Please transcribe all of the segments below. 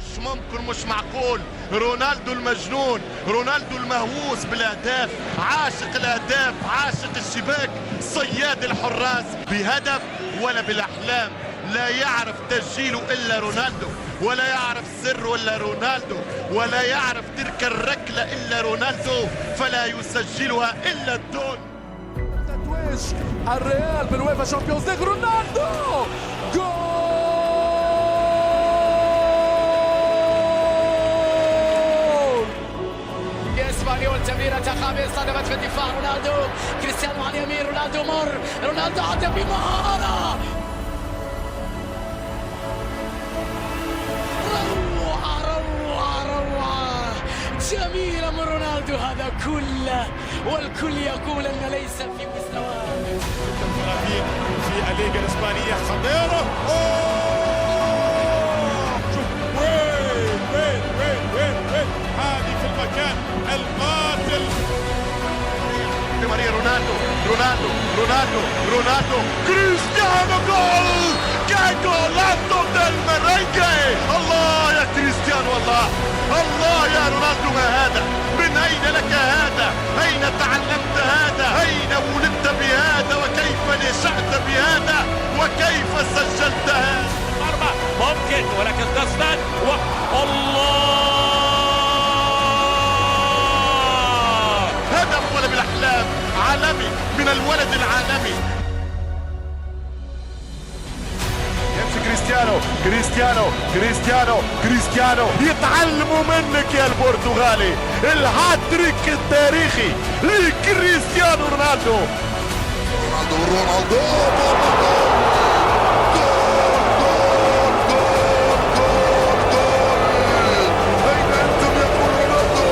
مش ممكن، مش معقول. رونالدو المجنون، رونالدو المهووس بالاهداف، عاشق الاهداف، عاشق الشباك، صياد الحراس، بهدف ولا بالاحلام. لا يعرف تسجيله الا رونالدو، ولا يعرف سر الا رونالدو، ولا يعرف تلك الركله الا رونالدو، فلا يسجلها الا الدون. تتويج الريال بالويفا شامبيونز ليج، رونالدو جول. اسبانيول تمريرة خامس صدمت في الدفاع، رونالدو كريستيانو على اليمين، رونالدو مر، رونالدو عدى بمهارة، روعة جميلة من رونالدو. هذا كله والكل يقول أن ليس في مستواه. في الليغا الإسبانية خطيرة. شوف وين هذه في المكان القاتل. ماريا رونالدو رونالدو رونالدو رونالدو كريستيانو جول. كان جولاتو ديل ميرينجي. الله يا كريستيانو، الله الله يا رونالدو، ما هذا؟ من أين لك هذا؟ أين تعلمت هذا؟ أين ولدت بهذا؟ وكيف نشأت بهذا؟ وكيف سجلت هذا؟ ممكن ولكن قصدا الله هدف ولا بالأحلام، عالمي من الولد العالمي. كريستيانو كريستيانو كريستيانو كريستيانو، يتعلموا منك يا البرتغالي. الهاتريك التاريخي لكريستيانو رونالدو. رونالدو أين أنتم يا رونالدو؟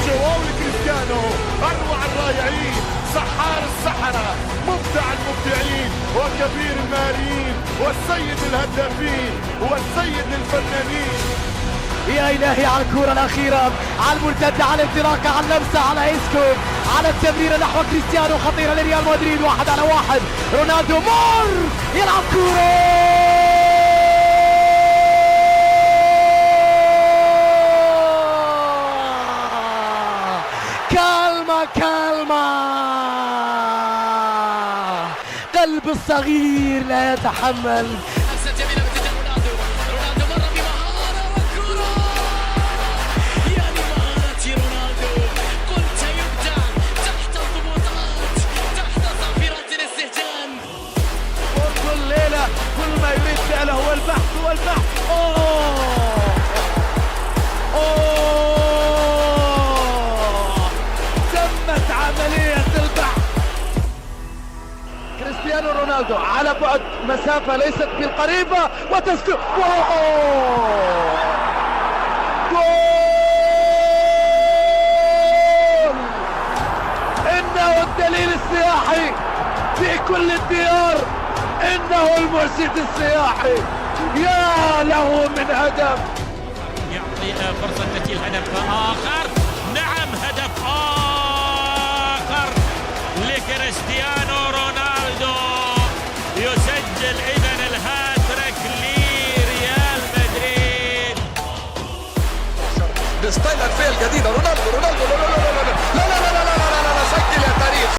جواب لكريستيانو، أروع الرائعين، سحار السحرة، مبدع المبدعين، وكبير المارين، والسيد الهدافين، والسيد الفنانين. يا إلهي على الكرة الأخيرة، على المرتدة، على الانطلاقة، على اللمسة، على إسكو، على التمريرة نحو كريستيانو، خطيرة لريال مدريد، 1-1. رونالدو مر يلعب كرة. كالما قلب الصغير لا يتحمل. رونالدو مر بمهارة والكرة، يا لمهارة رونالدو. قلت يبدع تحت الضغوطات، تحت صافرة الاستهجان. كل ليلة كل ما يريد فعله هو البحث والبحث. تمت عملية البحث. كريستيانو رونالدو على بعد مسافة ليست بالقريبة، وتسجيل جول. إنه الدليل السياحي في كل الديار، إنه المرشد السياحي. يا له من هدف، يعطي فرصة تسجيل هدف آخر. نعم، هدف آخر لكريستيانو رونالدو، يسجل إذن الهاتريك لريال مدريد بستايل الفئة الجديدة. رونالدو